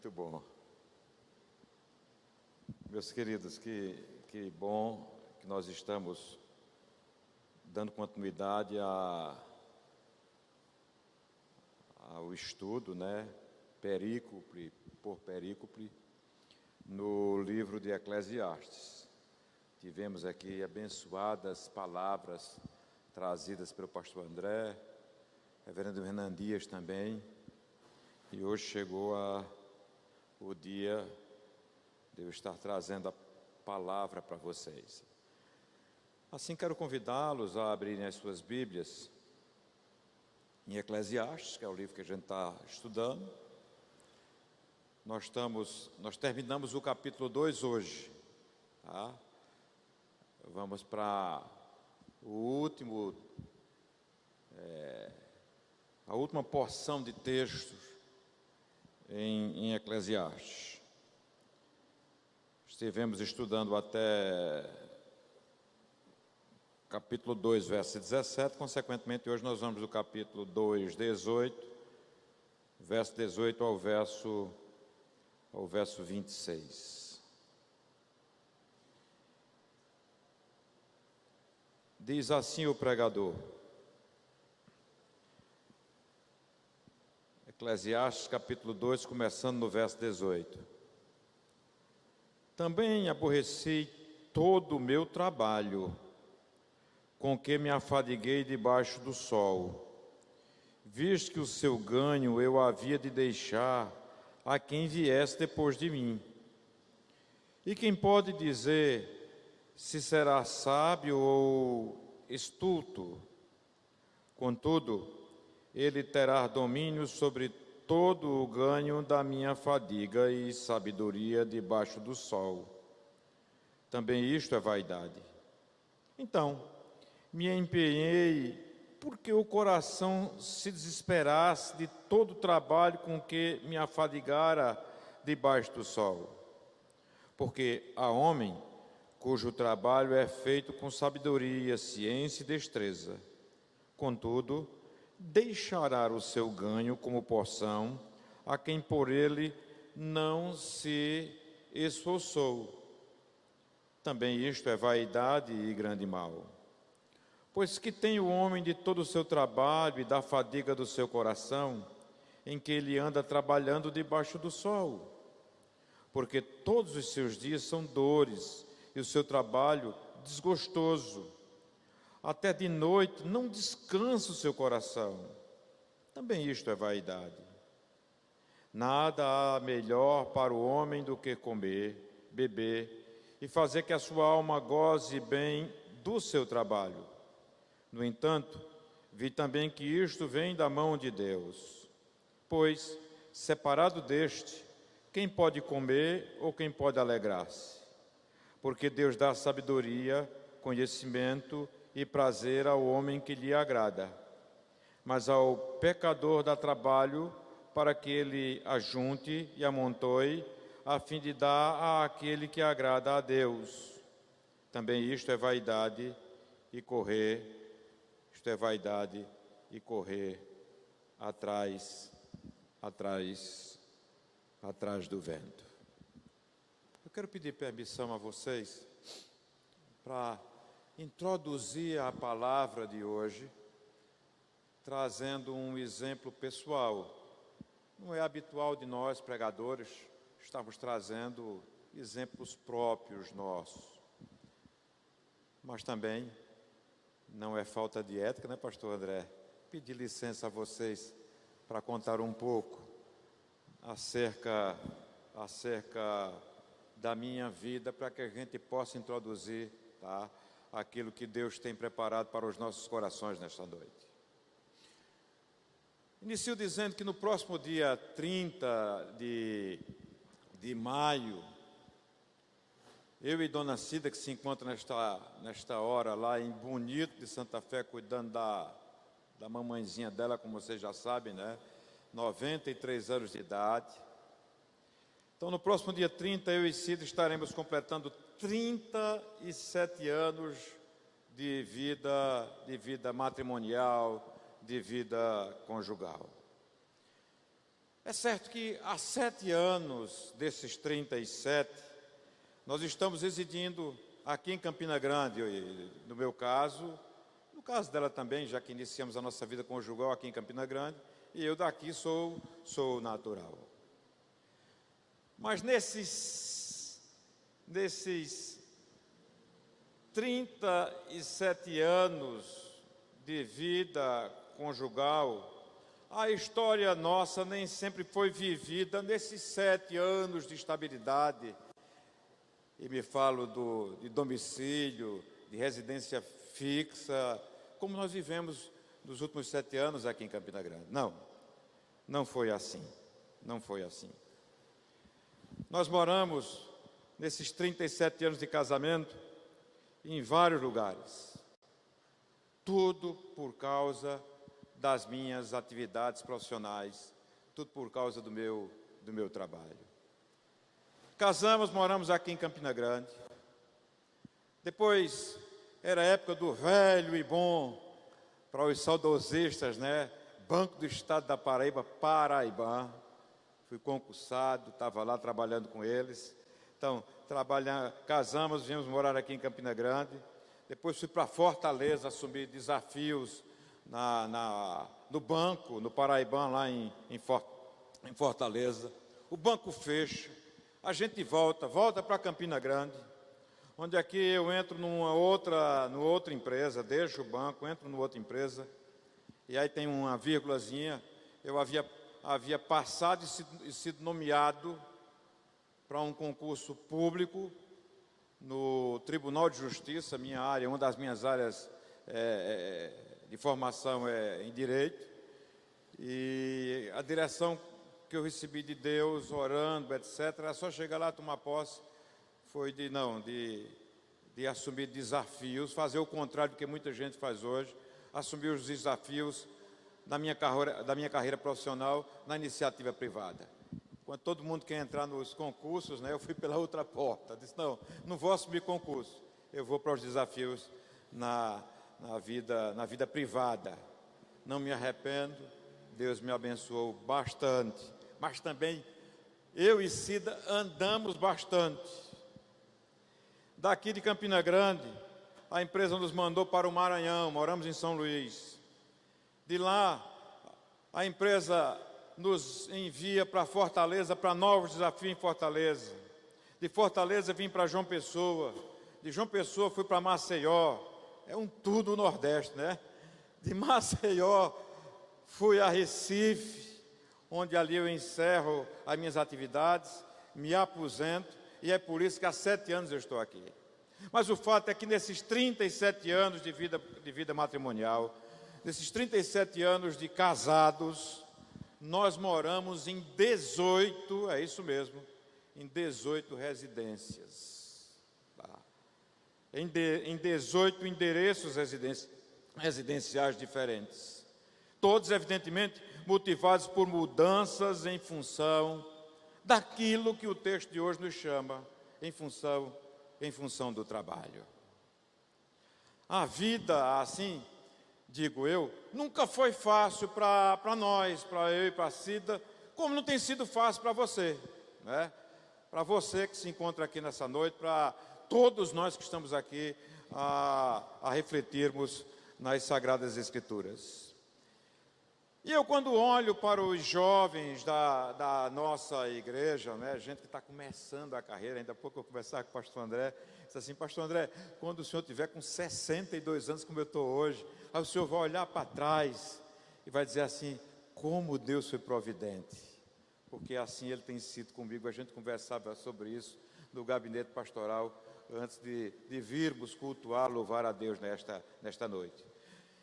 Muito bom. Meus queridos, que bom que nós estamos dando continuidade ao estudo, perícope por perícope, no livro de Eclesiastes. Tivemos aqui abençoadas palavras trazidas pelo pastor André, reverendo Renan Dias também, e hoje chegou o dia de eu estar trazendo a palavra para vocês. Assim, quero convidá-los a abrirem as suas Bíblias em Eclesiastes, que é o livro que a gente está estudando. Nós terminamos o capítulo 2 hoje, tá? Vamos para a última porção de textos em Eclesiastes. Estivemos estudando até capítulo 2, verso 17, consequentemente hoje nós vamos do capítulo 2, 18, verso 18 ao verso 26. Diz assim o pregador, Eclesiastes capítulo 2, começando no verso 18. Também aborreci todo o meu trabalho, com que me afadiguei debaixo do sol, visto que o seu ganho eu havia de deixar a quem viesse depois de mim. E quem pode dizer se será sábio ou estulto? Contudo, ele terá domínio sobre todo o ganho da minha fadiga e sabedoria debaixo do sol. Também isto é vaidade. Então, me empenhei porque o coração se desesperasse de todo o trabalho com que me afadigara debaixo do sol. Porque há homem cujo trabalho é feito com sabedoria, ciência e destreza. Contudo, deixará o seu ganho como porção a quem por ele não se esforçou. Também isto é vaidade e grande mal. Pois que tem o homem de todo o seu trabalho e da fadiga do seu coração, em que ele anda trabalhando debaixo do sol? Porque todos os seus dias são dores, e o seu trabalho desgostoso. Até de noite não descansa o seu coração. Também isto é vaidade. Nada há melhor para o homem do que comer, beber e fazer que a sua alma goze bem do seu trabalho. No entanto, vi também que isto vem da mão de Deus. Pois, separado deste, quem pode comer ou quem pode alegrar-se? Porque Deus dá sabedoria, conhecimento e prazer ao homem que lhe agrada. Mas ao pecador dá trabalho para que ele ajunte e amontoe, a fim de dar àquele que agrada a Deus. Também isto é vaidade e correr atrás do vento. Eu quero pedir permissão a vocês para introduzir a palavra de hoje, trazendo um exemplo pessoal. Não é habitual de nós, pregadores, estarmos trazendo exemplos próprios nossos. Mas também não é falta de ética, pastor André? Pedir licença a vocês para contar um pouco acerca da minha vida, para que a gente possa introduzir, tá, aquilo que Deus tem preparado para os nossos corações nesta noite. Inicio dizendo que no próximo dia 30 de maio, eu e Dona Cida, que se encontra nesta hora lá em Bonito de Santa Fé, cuidando da mamãezinha dela, como vocês já sabem, 93 anos de idade. Então, no próximo dia 30, eu e Cida estaremos completando 37 anos de vida matrimonial, de vida conjugal. É certo que há 7 anos desses 37, nós estamos residindo aqui em Campina Grande, no meu caso, no caso dela também, já que iniciamos a nossa vida conjugal aqui em Campina Grande, e eu daqui sou natural. Mas nesses 37 anos de vida conjugal, a história nossa nem sempre foi vivida nesses 7 anos de estabilidade. E me falo de domicílio, de residência fixa, como nós vivemos nos últimos 7 anos aqui em Campina Grande. Não foi assim. Não foi assim. Nós moramos, nesses 37 anos de casamento, em vários lugares. Tudo por causa das minhas atividades profissionais, tudo por causa do meu trabalho. Casamos, moramos aqui em Campina Grande. Depois, era a época do velho e bom, para os saudosistas, né? Banco do Estado da Paraíba, Paraibã. Fui concursado, estava lá trabalhando com eles. Então, casamos, viemos morar aqui em Campina Grande. Depois fui para Fortaleza, assumir desafios no banco, no Paraibã, lá em Fortaleza. O banco fecha, a gente volta para Campina Grande, onde aqui eu entro numa outra empresa, deixo o banco, entro numa outra empresa, e aí tem uma vírgulazinha. Eu havia passado e sido nomeado para um concurso público no Tribunal de Justiça, minha área, uma das minhas áreas de formação é em Direito, e a direção que eu recebi de Deus, orando, etc., era só chegar lá, tomar posse, foi de assumir desafios, fazer o contrário do que muita gente faz hoje, assumir os desafios da minha carreira profissional na iniciativa privada. Quando todo mundo quer entrar nos concursos, né, eu fui pela outra porta. Disse, não vou assumir concurso, eu vou para os desafios na vida privada. Não me arrependo, Deus me abençoou bastante. Mas também, eu e Cida andamos bastante. Daqui de Campina Grande, a empresa nos mandou para o Maranhão, moramos em São Luís. De lá, a empresa nos envia para Fortaleza, para novos desafios em Fortaleza. De Fortaleza vim para João Pessoa, de João Pessoa fui para Maceió, é um tour do Nordeste, né? De Maceió fui a Recife, onde ali eu encerro as minhas atividades, me aposento, e é por isso que há 7 anos eu estou aqui. Mas o fato é que nesses 37 anos de vida matrimonial, nesses 37 anos de casados, nós moramos em 18, é isso mesmo, em 18 residências. Tá? Em 18 endereços residenciais diferentes. Todos, evidentemente, motivados por mudanças em função daquilo que o texto de hoje nos chama, em função do trabalho. A vida, assim, digo eu, nunca foi fácil para nós, para eu e para a Cida, como não tem sido fácil para você, né? Para você que se encontra aqui nessa noite, para todos nós que estamos aqui a refletirmos nas Sagradas Escrituras. E eu, quando olho para os jovens da nossa igreja, né, gente que está começando a carreira, ainda há pouco eu conversava com o pastor André, disse assim, pastor André, quando o senhor tiver com 62 anos, como eu estou hoje, aí o senhor vai olhar para trás e vai dizer assim, como Deus foi providente, porque assim Ele tem sido comigo. A gente conversava sobre isso no gabinete pastoral, antes de virmos cultuar, louvar a Deus nesta noite.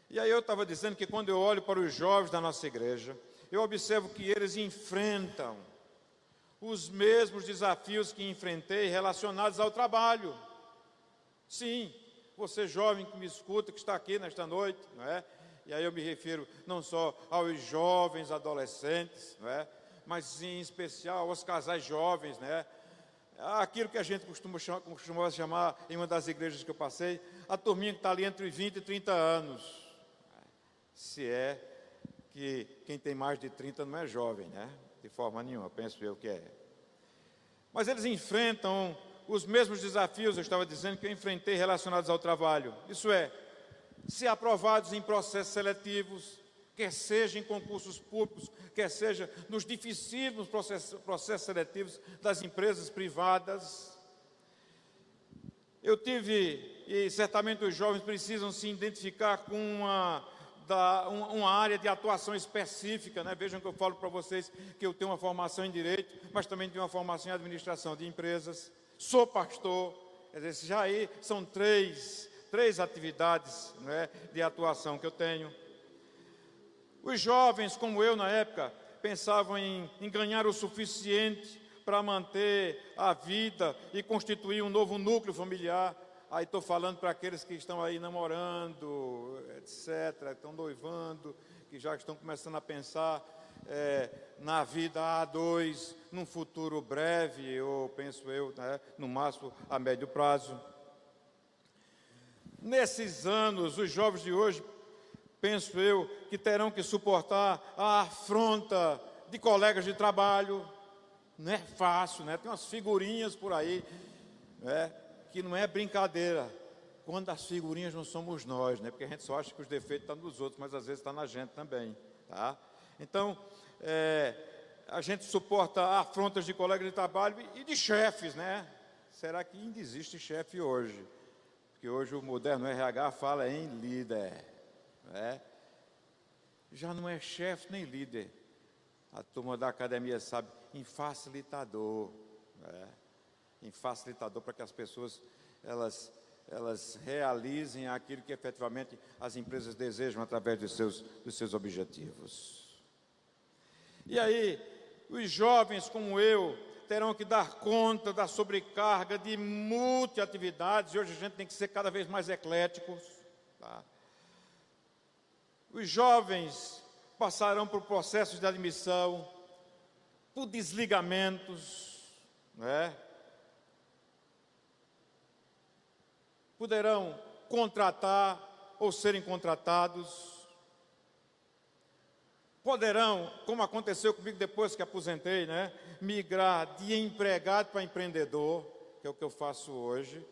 E aí eu estava dizendo que quando eu olho para os jovens da nossa igreja, eu observo que eles enfrentam os mesmos desafios que enfrentei relacionados ao trabalho. Sim, você jovem que me escuta, que está aqui nesta noite, não é? E aí eu me refiro não só aos jovens adolescentes, não é? Mas em especial aos casais jovens, né? Aquilo que a gente costumava chamar, em uma das igrejas que eu passei, a turminha que está ali entre 20 e 30 anos. Se é que quem tem mais de 30 não é jovem, né? de forma nenhuma, penso eu que é. Mas eles enfrentam os mesmos desafios, eu estava dizendo, que eu enfrentei relacionados ao trabalho. Isso é, ser aprovados em processos seletivos, quer seja em concursos públicos, quer seja nos dificílimos processos seletivos das empresas privadas. Eu tive, e certamente os jovens precisam se identificar com uma área de atuação específica, né? Vejam que eu falo para vocês que eu tenho uma formação em Direito, mas também tenho uma formação em Administração de Empresas, sou pastor, quer dizer, já aí são três atividades, né, de atuação que eu tenho. Os jovens, como eu na época, pensavam em ganhar o suficiente para manter a vida e constituir um novo núcleo familiar. Aí estou falando para aqueles que estão aí namorando, etc., estão noivando, que já estão começando a pensar na vida A2, num futuro breve, ou penso eu, né, no máximo a médio prazo. Nesses anos, os jovens de hoje, penso eu, que terão que suportar a afronta de colegas de trabalho. Não é fácil, né? Tem umas figurinhas por aí, né, que não é brincadeira. Quando as figurinhas não somos nós, né? Porque a gente só acha que os defeitos estão nos outros, mas às vezes está na gente também, tá? Então, a gente suporta afrontas de colegas de trabalho e de chefes, né? Será que ainda existe chefe hoje? Porque hoje o moderno RH fala em líder, né? Já não é chefe nem líder. A turma da academia sabe, em facilitador, né? Em facilitador para que as pessoas elas realizem aquilo que efetivamente as empresas desejam através dos seus objetivos. E aí, os jovens como eu terão que dar conta da sobrecarga de multiatividades, e hoje a gente tem que ser cada vez mais ecléticos, tá? Os jovens passarão por processos de admissão, por desligamentos, né? Poderão contratar ou serem contratados, poderão, como aconteceu comigo depois que aposentei, né, migrar de empregado para empreendedor, que é o que eu faço hoje,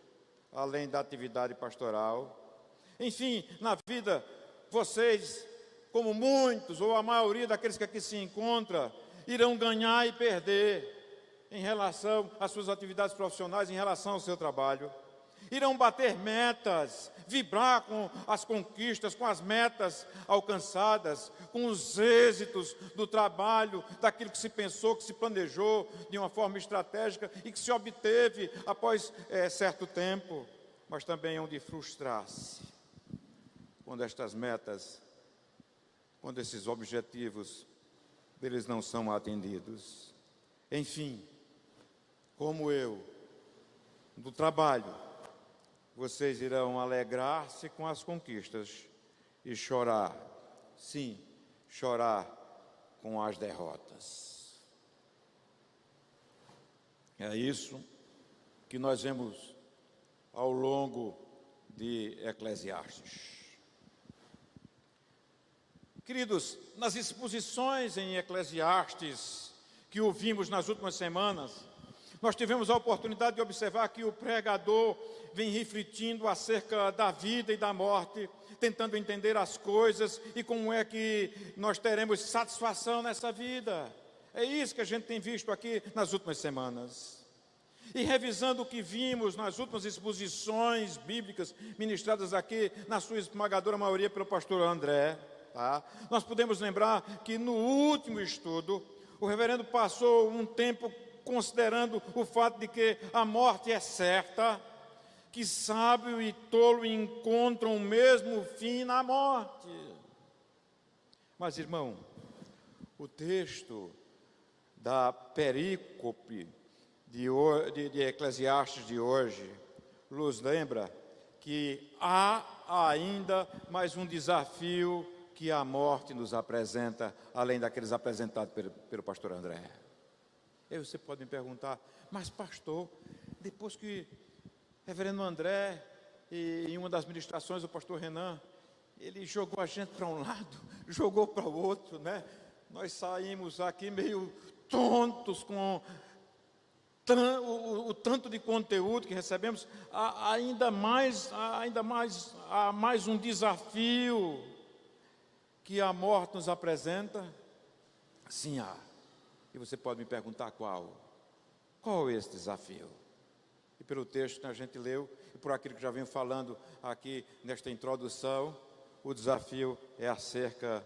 além da atividade pastoral. Enfim, na vida, vocês, como muitos, ou a maioria daqueles que aqui se encontram, irão ganhar e perder em relação às suas atividades profissionais, em relação ao seu trabalho. Irão bater metas, vibrar com as conquistas, com as metas alcançadas, com os êxitos do trabalho, daquilo que se pensou, que se planejou de uma forma estratégica e que se obteve após certo tempo, mas também hão de frustrar-se quando estas metas, quando esses objetivos deles não são atendidos. Enfim, como eu, do trabalho, vocês irão alegrar-se com as conquistas e chorar, sim, chorar com as derrotas. É isso que nós vemos ao longo de Eclesiastes. Queridos, nas exposições em Eclesiastes que ouvimos nas últimas semanas, nós tivemos a oportunidade de observar que o pregador vem refletindo acerca da vida e da morte, tentando entender as coisas e como é que nós teremos satisfação nessa vida. É isso que a gente tem visto aqui nas últimas semanas. E revisando o que vimos nas últimas exposições bíblicas ministradas aqui, na sua esmagadora maioria pelo pastor André, tá? Nós podemos lembrar que no último estudo, o reverendo passou um tempo considerando o fato de que a morte é certa, que sábio e tolo encontram o mesmo fim na morte. Mas, irmão, o texto da perícope de Eclesiastes de hoje nos lembra que há ainda mais um desafio que a morte nos apresenta, além daqueles apresentados pelo pastor André. Aí você pode me perguntar, mas pastor, depois que reverendo André, e em uma das ministrações, o pastor Renan, ele jogou a gente para um lado, jogou para o outro, né? Nós saímos aqui meio tontos com o tanto de conteúdo que recebemos, há mais um desafio que a morte nos apresenta? Sim, há. E você pode me perguntar qual? Qual é esse desafio? E pelo texto que a gente leu, e por aquilo que já venho falando aqui nesta introdução, o desafio é acerca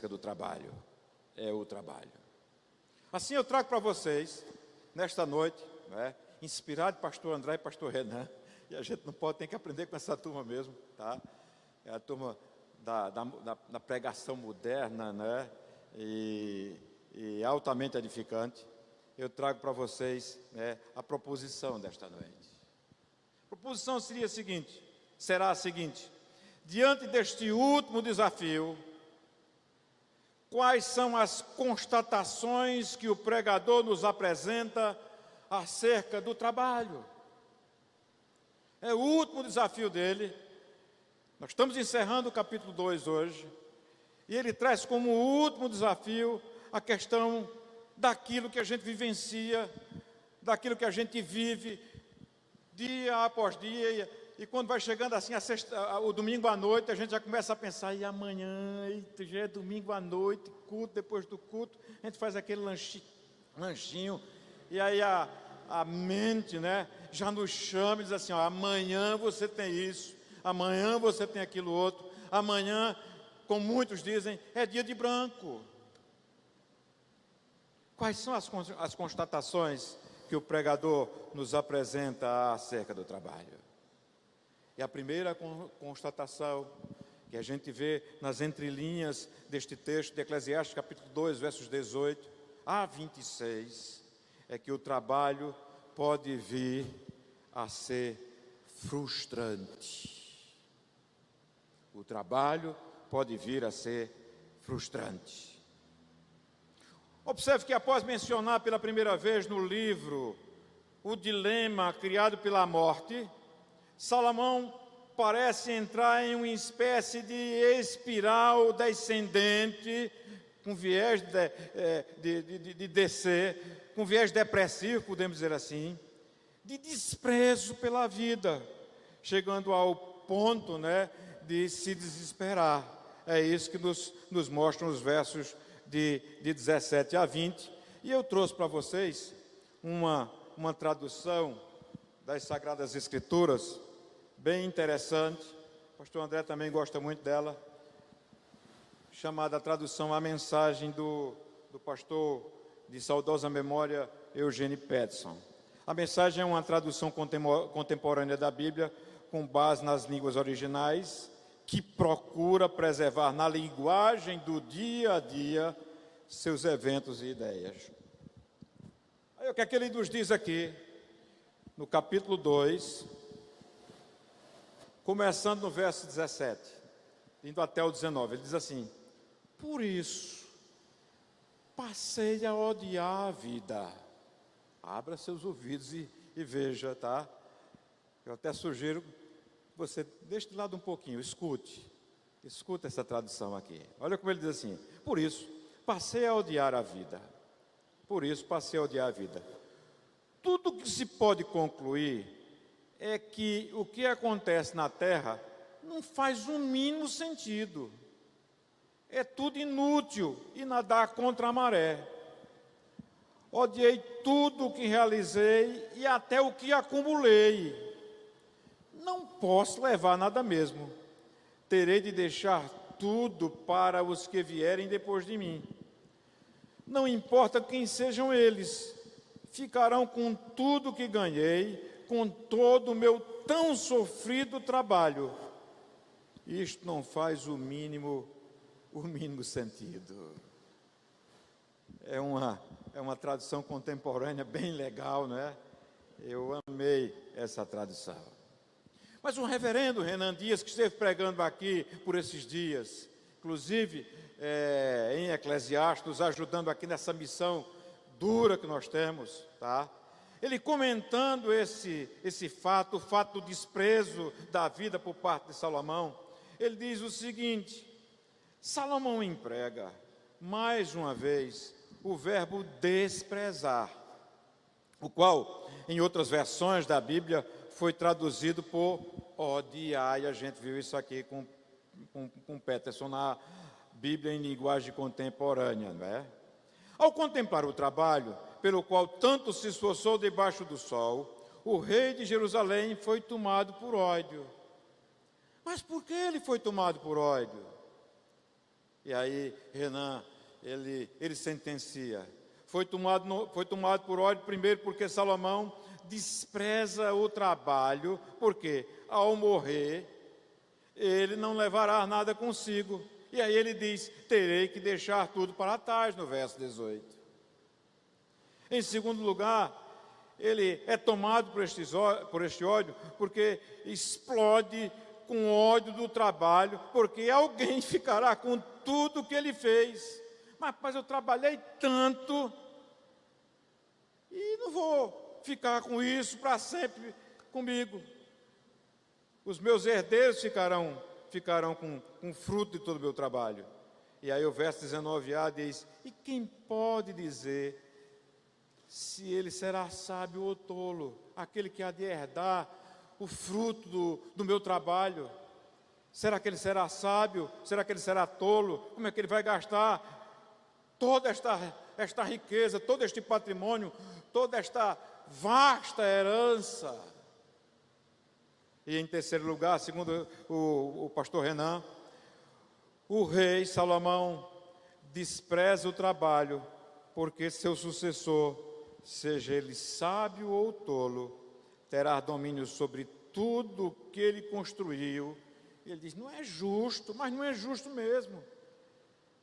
do trabalho. É o trabalho. Assim eu trago para vocês, nesta noite, né, inspirado de pastor André e pastor Renan, e a gente não pode, tem que aprender com essa turma mesmo, tá? É a turma da pregação moderna, né, e altamente edificante. Eu trago para vocês, né, a proposição desta noite. A proposição será a seguinte: diante deste último desafio, quais são as constatações que o pregador nos apresenta acerca do trabalho? É o último desafio dele. Nós estamos encerrando o capítulo 2 hoje, e ele traz como último desafio a questão daquilo que a gente vivencia, daquilo que a gente vive dia após dia, e quando vai chegando assim o domingo à noite, a gente já começa a pensar: e amanhã, eita, já é domingo à noite, culto, depois do culto, a gente faz aquele lanchinho, e aí a mente, né, já nos chama e diz assim: ó, amanhã você tem isso, amanhã você tem aquilo outro, amanhã, como muitos dizem, é dia de branco. Quais são as constatações que o pregador nos apresenta acerca do trabalho? E a primeira constatação que a gente vê nas entrelinhas deste texto de Eclesiastes, capítulo 2, versos 18 a 26, é que o trabalho pode vir a ser frustrante. O trabalho pode vir a ser frustrante. Observe que após mencionar pela primeira vez no livro o dilema criado pela morte, Salomão parece entrar em uma espécie de espiral descendente, com viés de descer, com viés depressivo, podemos dizer assim, de desprezo pela vida, chegando ao ponto, né, de se desesperar. É isso que nos mostram os versos de 17 a 20, e eu trouxe para vocês uma tradução das Sagradas Escrituras, bem interessante. O pastor André também gosta muito dela, chamada a tradução A Mensagem do pastor de saudosa memória Eugene Peterson. A Mensagem é uma tradução contemporânea da Bíblia, com base nas línguas originais, que procura preservar na linguagem do dia a dia seus eventos e ideias. Aí o que é que ele nos diz aqui, no capítulo 2, começando no verso 17, indo até o 19, ele diz assim: por isso, passei a odiar a vida. Abra seus ouvidos e veja, tá? Eu até sugiro você deixe de lado um pouquinho, escute essa tradução aqui. Olha como ele diz assim: por isso, passei a odiar a vida. Por isso, passei a odiar a vida. Tudo que se pode concluir é que o que acontece na Terra não faz o mínimo sentido. É tudo inútil e nadar contra a maré. Odiei tudo o que realizei e até o que acumulei. Não posso levar nada mesmo. Terei de deixar tudo para os que vierem depois de mim. Não importa quem sejam eles, ficarão com tudo que ganhei, com todo o meu tão sofrido trabalho. Isto não faz o mínimo sentido. É uma tradução contemporânea bem legal, não é? Eu amei essa tradução. Mas o reverendo Renan Dias, que esteve pregando aqui por esses dias, inclusive em Eclesiastes, nos ajudando aqui nessa missão dura que nós temos, tá? Ele comentando esse fato, o fato do desprezo da vida por parte de Salomão, ele diz o seguinte: Salomão emprega, mais uma vez, o verbo desprezar, o qual, em outras versões da Bíblia, foi traduzido por odiar, e a gente viu isso aqui com Peterson na Bíblia em linguagem contemporânea, não é? Ao contemplar o trabalho pelo qual tanto se esforçou debaixo do sol, o rei de Jerusalém foi tomado por ódio. Mas por que ele foi tomado por ódio? E aí Renan, ele sentencia. Foi tomado por ódio primeiro porque Salomão despreza o trabalho, porque ao morrer ele não levará nada consigo. E aí ele diz, terei que deixar tudo para trás, no verso 18. Em segundo lugar, ele é tomado por este ódio, porque explode com ódio do trabalho, porque alguém ficará com tudo que ele fez. Mas eu trabalhei tanto, e não vou ficar com isso para sempre comigo. Os meus herdeiros ficarão com fruto de todo o meu trabalho. E aí o verso 19a diz, e quem pode dizer se ele será sábio ou tolo, aquele que há de herdar o fruto do meu trabalho? Será que ele será sábio? Será que ele será tolo? Como é que ele vai gastar toda esta riqueza, todo este patrimônio, toda esta vasta herança? E em terceiro lugar, segundo o pastor Renan, o rei Salomão despreza o trabalho, porque seu sucessor, seja ele sábio ou tolo, terá domínio sobre tudo que ele construiu. Ele diz, não é justo, mas não é justo mesmo.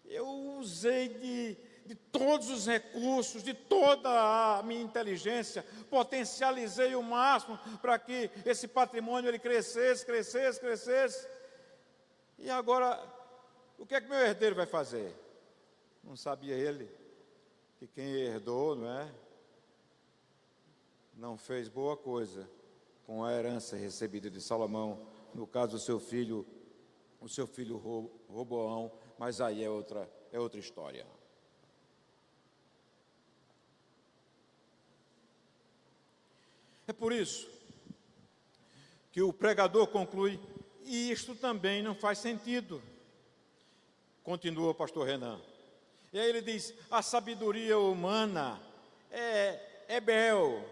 Eu usei de todos os recursos, de toda a minha inteligência, potencializei o máximo para que esse patrimônio ele crescesse. E agora, o que é que meu herdeiro vai fazer? Não sabia ele que quem herdou, não é? Não fez boa coisa com a herança recebida de Salomão, no caso do seu filho, Roboão, mas aí é outra história. É por isso que o pregador conclui, e isto também não faz sentido. Continua o pastor Renan. E aí ele diz, a sabedoria humana é bel,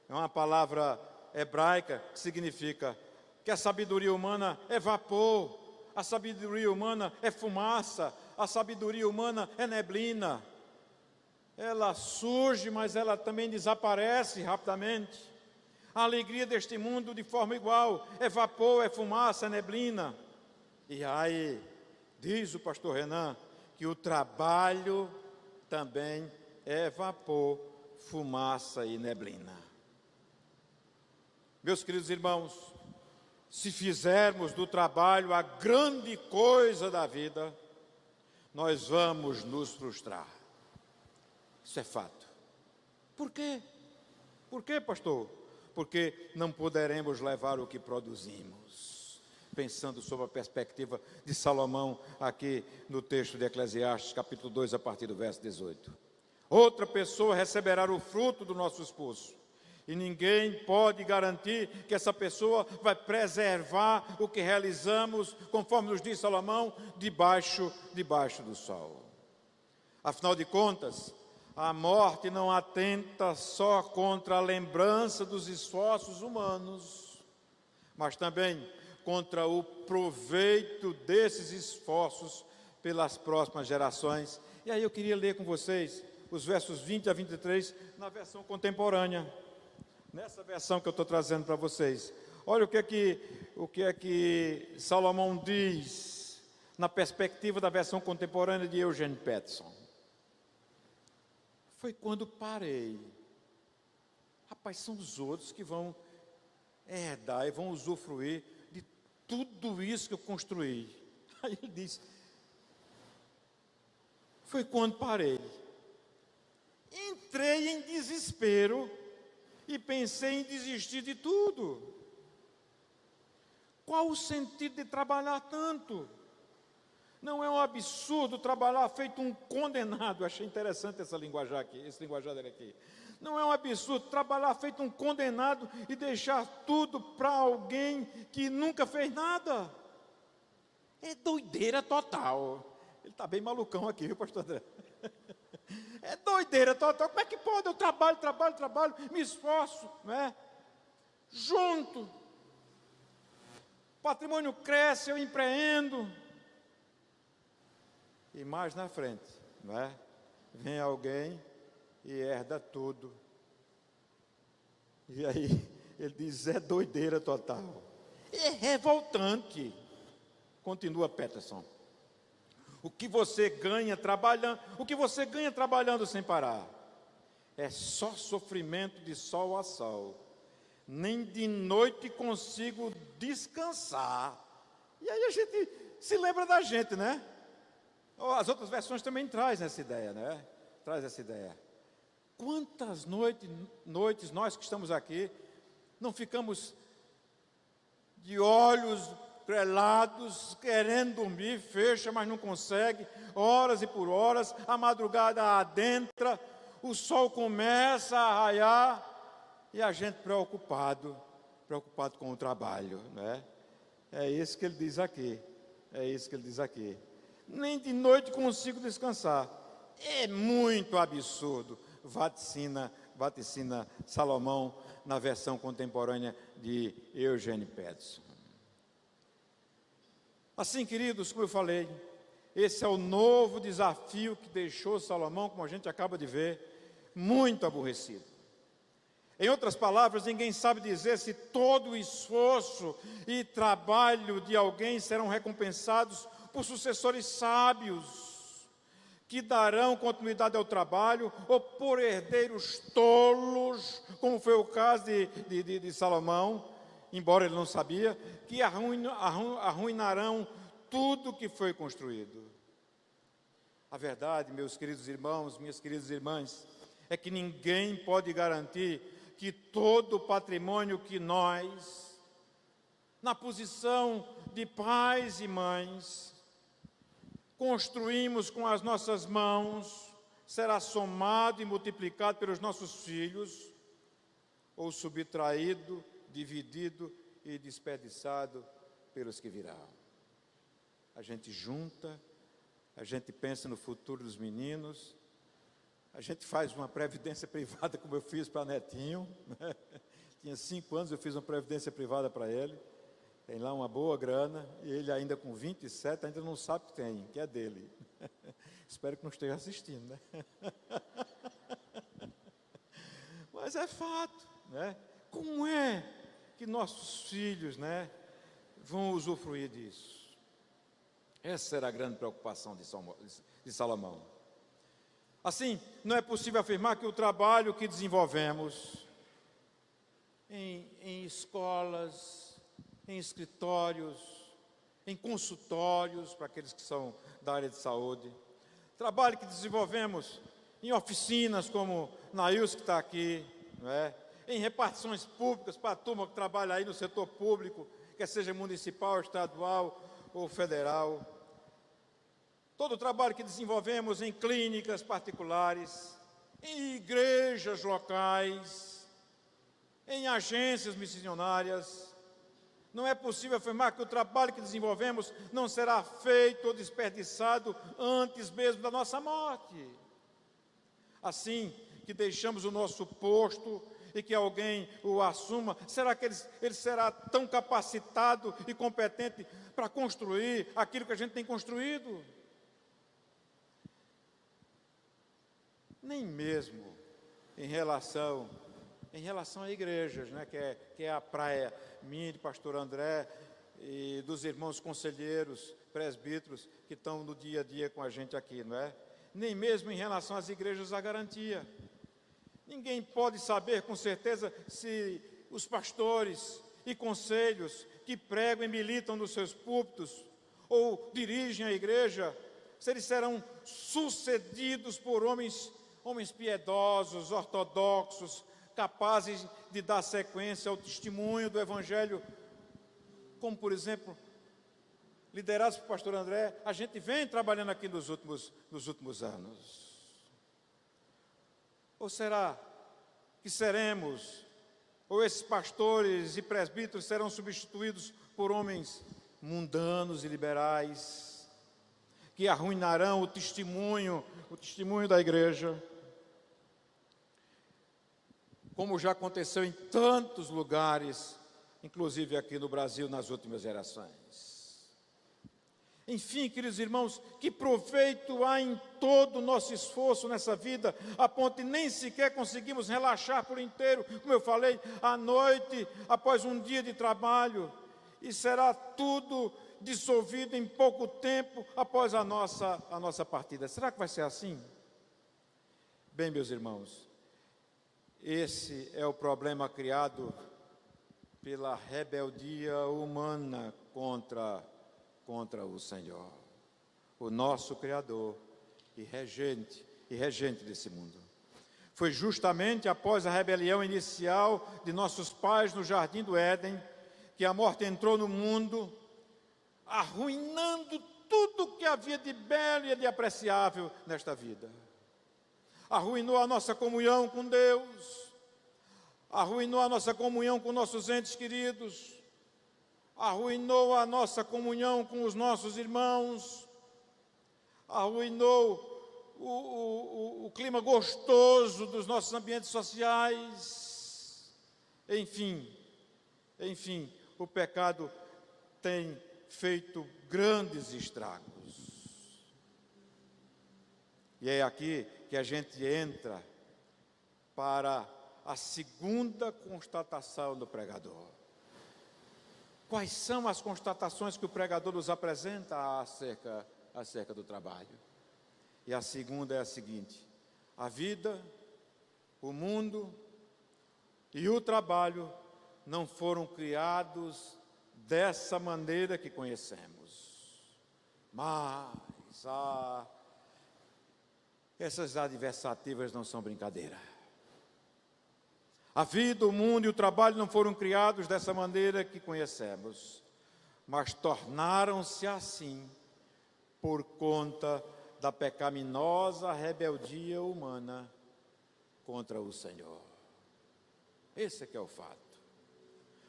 é uma palavra hebraica que significa que a sabedoria humana é vapor, a sabedoria humana é fumaça, a sabedoria humana é neblina. Ela surge, mas ela também desaparece rapidamente. A alegria deste mundo de forma igual, é vapor, é fumaça, é neblina. E aí, diz o pastor Renan, que o trabalho também é vapor, fumaça e neblina. Meus queridos irmãos, se fizermos do trabalho a grande coisa da vida, nós vamos nos frustrar. Isso é fato. Por quê? Por quê, pastor? Porque não poderemos levar o que produzimos. Pensando sobre a perspectiva de Salomão, aqui no texto de Eclesiastes, capítulo 2, a partir do verso 18. Outra pessoa receberá o fruto do nosso esforço. E ninguém pode garantir que essa pessoa vai preservar o que realizamos, conforme nos diz Salomão, debaixo do sol. Afinal de contas, a morte não atenta só contra a lembrança dos esforços humanos, mas também contra o proveito desses esforços pelas próximas gerações. E aí eu queria ler com vocês os versos 20 a 23 na versão contemporânea. Nessa versão que eu estou trazendo para vocês, olha o que é que Salomão diz na perspectiva da versão contemporânea de Eugene Peterson. Foi quando parei. Rapaz, são os outros que vão herdar e vão usufruir de tudo isso que eu construí. Aí ele diz, foi quando parei. Entrei em desespero e pensei em desistir de tudo. Qual o sentido de trabalhar tanto? Não é um absurdo trabalhar feito um condenado. Eu achei interessante essa linguajar aqui, esse linguajar dele aqui. Não é um absurdo trabalhar feito um condenado e deixar tudo para alguém que nunca fez nada. É doideira total. Ele está bem malucão aqui, viu, pastor André? É doideira total. Como é que pode? Eu trabalho, me esforço, não é? Junto. O patrimônio cresce, eu empreendo. E mais na frente, não é? Vem alguém e herda tudo. E aí ele diz, é doideira total. É revoltante. Continua Peterson. O que você ganha trabalhando sem parar, é só sofrimento de sol a sol. Nem de noite consigo descansar. E aí a gente se lembra da gente, né? As outras versões também trazem essa ideia, né? Traz essa ideia. Quantas noites nós que estamos aqui não ficamos de olhos prelados, querendo dormir, fecha, mas não consegue, horas e por horas, a madrugada adentra, o sol começa a raiar e a gente preocupado com o trabalho, né? É isso que ele diz aqui, Nem de noite consigo descansar. É muito absurdo, vaticina Salomão na versão contemporânea de Eugene Peterson. Assim, queridos, como eu falei, esse é o novo desafio que deixou Salomão, como a gente acaba de ver, muito aborrecido. Em outras palavras, ninguém sabe dizer se todo o esforço e trabalho de alguém serão recompensados por sucessores sábios, que darão continuidade ao trabalho, ou por herdeiros tolos, como foi o caso de Salomão, embora ele não sabia, que arruinarão tudo que foi construído. A verdade, meus queridos irmãos, minhas queridas irmãs, é que ninguém pode garantir que todo o patrimônio que nós, na posição de pais e mães, construímos com as nossas mãos, será somado e multiplicado pelos nossos filhos, ou subtraído, dividido e desperdiçado pelos que virão. A gente junta, a gente pensa no futuro dos meninos, a gente faz uma previdência privada, como eu fiz para Netinho, né? Tinha 5 anos, eu fiz uma previdência privada para ele, tem lá uma boa grana, e ele ainda com 27, ainda não sabe que tem, que é dele. Espero que não esteja assistindo, né? Mas é fato, né? Como é que nossos filhos, né, vão usufruir disso? Essa era a grande preocupação de Salomão. Assim, não é possível afirmar que o trabalho que desenvolvemos em escolas, em escritórios, em consultórios, para aqueles que são da área de saúde, trabalho que desenvolvemos em oficinas, como Nails, que está aqui, não é? Em repartições públicas para a turma que trabalha aí no setor público, quer seja municipal, estadual ou federal. Todo o trabalho que desenvolvemos em clínicas particulares, em igrejas locais, em agências missionárias. Não é possível afirmar que o trabalho que desenvolvemos não será feito ou desperdiçado antes mesmo da nossa morte. Assim que deixamos o nosso posto e que alguém o assuma, será que ele será tão capacitado e competente para construir aquilo que a gente tem construído? Nem mesmo em relação a igrejas, né, que é a praia minha, de pastor André, e dos irmãos conselheiros, presbíteros, que estão no dia a dia com a gente aqui, não é? Nem mesmo em relação às igrejas há garantia. Ninguém pode saber com certeza se os pastores e conselhos que pregam e militam nos seus púlpitos ou dirigem a igreja, se eles serão sucedidos por homens piedosos, ortodoxos, capazes de dar sequência ao testemunho do Evangelho, como, por exemplo, liderados por pastor André, a gente vem trabalhando aqui nos últimos anos. Ou será que seremos, ou esses pastores e presbíteros serão substituídos por homens mundanos e liberais, que arruinarão o testemunho da igreja, como já aconteceu em tantos lugares, inclusive aqui no Brasil, nas últimas gerações. Enfim, queridos irmãos, que proveito há em todo o nosso esforço nessa vida, a ponto de nem sequer conseguimos relaxar por inteiro, como eu falei, à noite, após um dia de trabalho, e será tudo dissolvido em pouco tempo após a nossa partida. Será que vai ser assim? Bem, meus irmãos, esse é o problema criado pela rebeldia humana contra o Senhor, o nosso Criador e regente desse mundo. Foi justamente após a rebelião inicial de nossos pais no Jardim do Éden, que a morte entrou no mundo, arruinando tudo o que havia de belo e de apreciável nesta vida. Arruinou a nossa comunhão com Deus, arruinou a nossa comunhão com nossos entes queridos, arruinou a nossa comunhão com os nossos irmãos, arruinou o clima gostoso dos nossos ambientes sociais. Enfim, o pecado tem feito grandes estragos. E é aqui que a gente entra para a segunda constatação do pregador. Quais são as constatações que o pregador nos apresenta acerca do trabalho? E a segunda é a seguinte: a vida, o mundo e o trabalho não foram criados dessa maneira que conhecemos. Mas essas adversativas não são brincadeira. A vida, o mundo e o trabalho não foram criados dessa maneira que conhecemos, mas tornaram-se assim por conta da pecaminosa rebeldia humana contra o Senhor. Esse é que é o fato.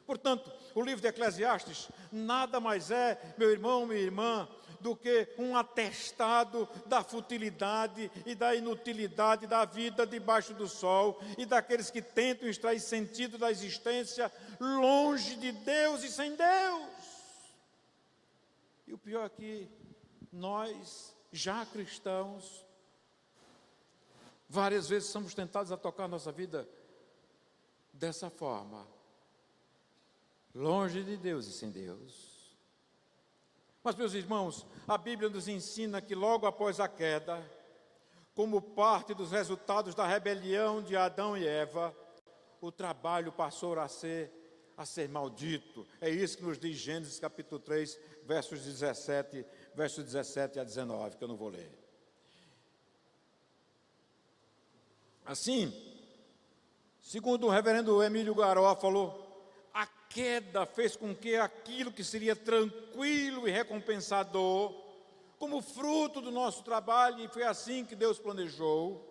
Portanto, o livro de Eclesiastes nada mais é, meu irmão, minha irmã, do que um atestado da futilidade e da inutilidade da vida debaixo do sol e daqueles que tentam extrair sentido da existência longe de Deus e sem Deus. E o pior é que nós, já cristãos, várias vezes somos tentados a tocar a nossa vida dessa forma, longe de Deus e sem Deus. Mas, meus irmãos, a Bíblia nos ensina que logo após a queda, como parte dos resultados da rebelião de Adão e Eva, o trabalho passou a ser maldito. É isso que nos diz Gênesis capítulo 3, versos 17 a 19, que eu não vou ler. Assim, segundo o reverendo Emílio Garófalo, a queda fez com que aquilo que seria tranquilo e recompensador, como fruto do nosso trabalho, e foi assim que Deus planejou,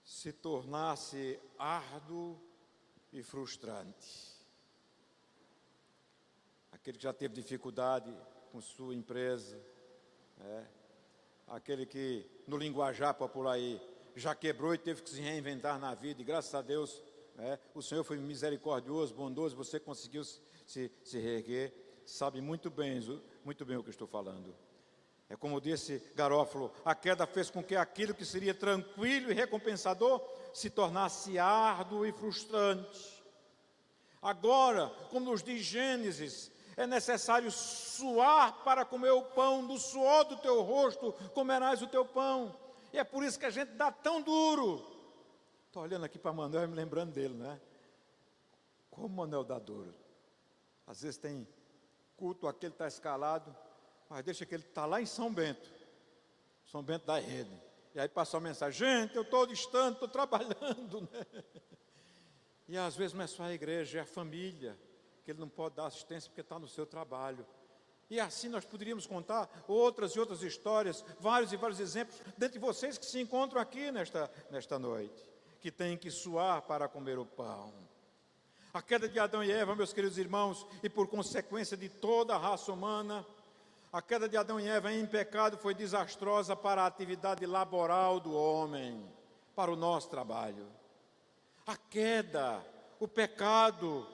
se tornasse árduo e frustrante. Aquele que já teve dificuldade com sua empresa, aquele que, no linguajar popular aí, já quebrou e teve que se reinventar na vida, e graças a Deus, o Senhor foi misericordioso, bondoso, você conseguiu se reerguer, sabe muito bem o que estou falando. É como disse Garófalo, a queda fez com que aquilo que seria tranquilo e recompensador se tornasse árduo e frustrante. Agora, como nos diz Gênesis, é necessário suar para comer o pão, do suor do teu rosto comerás o teu pão. E é por isso que a gente dá tão duro. Estou olhando aqui para Manuel e me lembrando dele, né? Como Manuel dá duro. Às vezes tem culto, aquele está escalado, mas deixa que ele está lá em São Bento da Rede. E aí passa uma mensagem: gente, eu estou distante, estou trabalhando, né? E às vezes não é só a igreja, é a família, que ele não pode dar assistência porque está no seu trabalho. E assim nós poderíamos contar outras e outras histórias, vários e vários exemplos, dentre vocês que se encontram aqui nesta noite, que têm que suar para comer o pão. A queda de Adão e Eva, meus queridos irmãos, e por consequência de toda a raça humana, a queda de Adão e Eva em pecado foi desastrosa para a atividade laboral do homem, para o nosso trabalho. A queda, o pecado,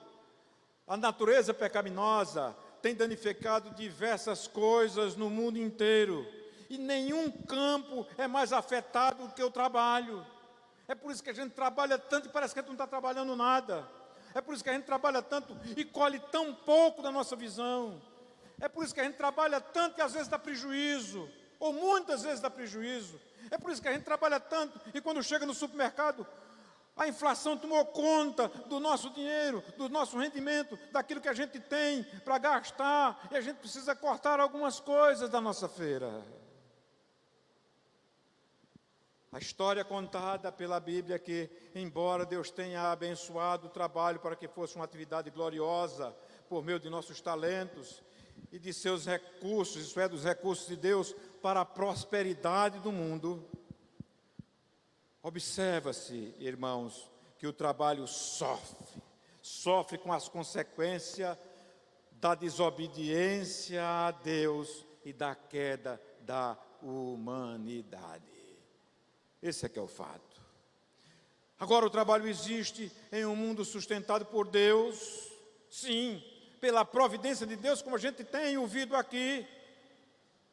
a natureza pecaminosa tem danificado diversas coisas no mundo inteiro. E nenhum campo é mais afetado do que o trabalho. É por isso que a gente trabalha tanto e parece que a gente não está trabalhando nada. É por isso que a gente trabalha tanto e colhe tão pouco da nossa visão. É por isso que a gente trabalha tanto e às vezes dá prejuízo, ou muitas vezes dá prejuízo. É por isso que a gente trabalha tanto e quando chega no supermercado, a inflação tomou conta do nosso dinheiro, do nosso rendimento, daquilo que a gente tem para gastar, e a gente precisa cortar algumas coisas da nossa feira. A história contada pela Bíblia é que, embora Deus tenha abençoado o trabalho para que fosse uma atividade gloriosa, por meio de nossos talentos e de seus recursos, isso é, dos recursos de Deus, para a prosperidade do mundo, observa-se, irmãos, que o trabalho sofre com as consequências da desobediência a Deus e da queda da humanidade. Esse é que é o fato. Agora, o trabalho existe em um mundo sustentado por Deus, sim, pela providência de Deus, como a gente tem ouvido aqui,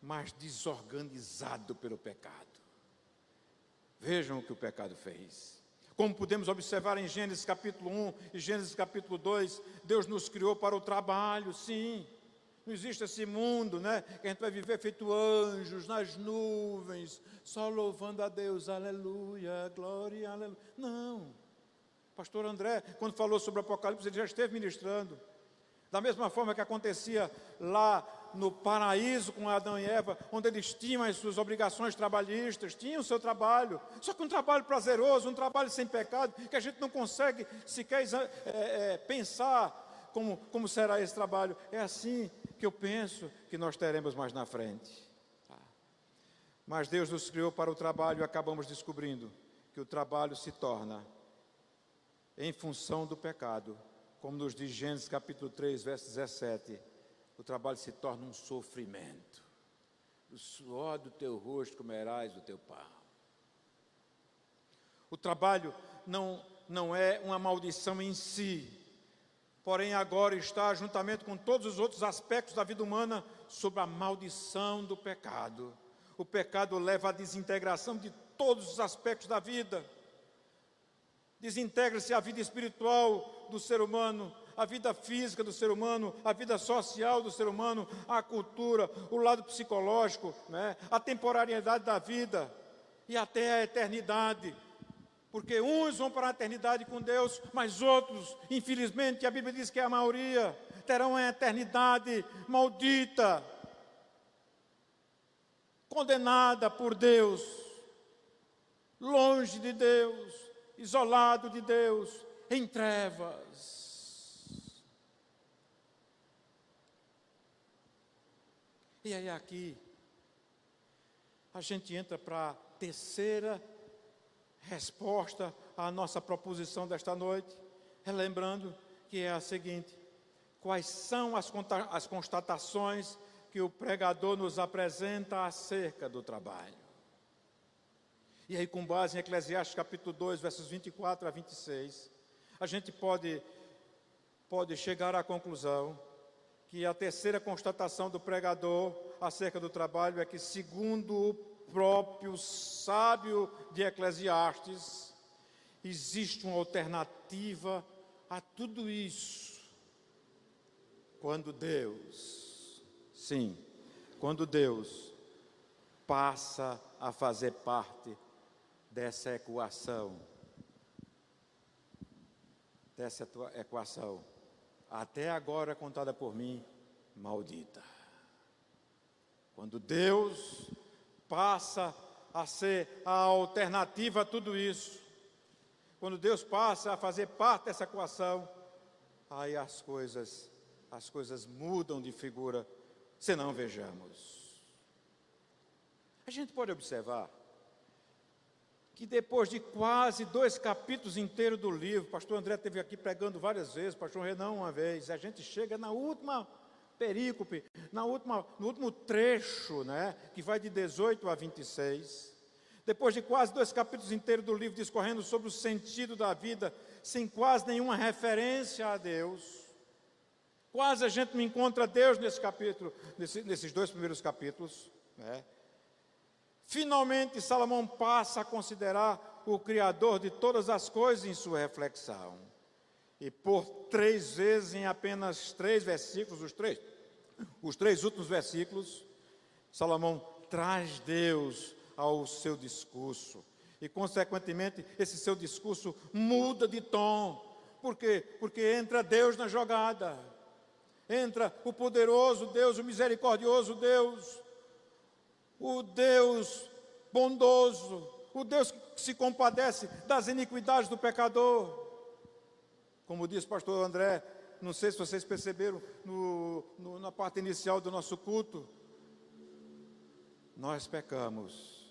mas desorganizado pelo pecado. Vejam o que o pecado fez. Como podemos observar em Gênesis capítulo 1 e Gênesis capítulo 2, Deus nos criou para o trabalho, sim. Não existe esse mundo, né, que a gente vai viver feito anjos nas nuvens, só louvando a Deus, aleluia, glória, aleluia. Não. Pastor André, quando falou sobre o Apocalipse, ele já esteve ministrando. Da mesma forma que acontecia lá no paraíso com Adão e Eva, onde eles tinham as suas obrigações trabalhistas, tinham o seu trabalho, só que um trabalho prazeroso, um trabalho sem pecado, que a gente não consegue sequer pensar como será esse trabalho. É assim que eu penso que nós teremos mais na frente. Mas Deus nos criou para o trabalho e acabamos descobrindo que o trabalho se torna, em função do pecado, como nos diz Gênesis capítulo 3, verso 17, o trabalho se torna um sofrimento. Do suor do teu rosto comerás o teu pão. O trabalho não é uma maldição em si, porém agora está, juntamente com todos os outros aspectos da vida humana, sob a maldição do pecado. O pecado leva à desintegração de todos os aspectos da vida. Desintegra-se a vida espiritual do ser humano, a vida física do ser humano, a vida social do ser humano, a cultura, o lado psicológico, né, a temporariedade da vida e até a eternidade. Porque uns vão para a eternidade com Deus, mas outros, infelizmente, a Bíblia diz que é a maioria, terão a eternidade maldita, condenada por Deus, longe de Deus, isolado de Deus, em trevas. E aí aqui, a gente entra para a terceira resposta à nossa proposição desta noite, relembrando que é a seguinte: quais são as constatações que o pregador nos apresenta acerca do trabalho? E aí, com base em Eclesiastes capítulo 2, versos 24 a 26, a gente pode chegar à conclusão que a terceira constatação do pregador acerca do trabalho é que, segundo o próprio sábio de Eclesiastes, existe uma alternativa a tudo isso. Quando Deus passa a fazer parte dessa equação, até agora contada por mim, maldita. Quando Deus passa a ser a alternativa a tudo isso, quando Deus passa a fazer parte dessa equação, aí as coisas mudam de figura senão vejamos. A gente pode observar que depois de quase 2 capítulos inteiros do livro, o pastor André esteve aqui pregando várias vezes, o pastor Renan uma vez, a gente chega na última perícope, no último trecho, né, que vai de 18 a 26, depois de quase 2 capítulos inteiros do livro discorrendo sobre o sentido da vida, sem quase nenhuma referência a Deus, quase a gente não encontra Deus nesse capítulo, nesses 2 primeiros capítulos, né? Finalmente, Salomão passa a considerar o Criador de todas as coisas em sua reflexão. E por 3 vezes, em apenas 3 versículos, os 3 últimos versículos, Salomão traz Deus ao seu discurso. E, consequentemente, esse seu discurso muda de tom. Por quê? Porque entra Deus na jogada. Entra o poderoso Deus, o misericordioso Deus, o Deus bondoso, o Deus que se compadece das iniquidades do pecador. Como disse o pastor André, não sei se vocês perceberam na parte inicial do nosso culto, nós pecamos,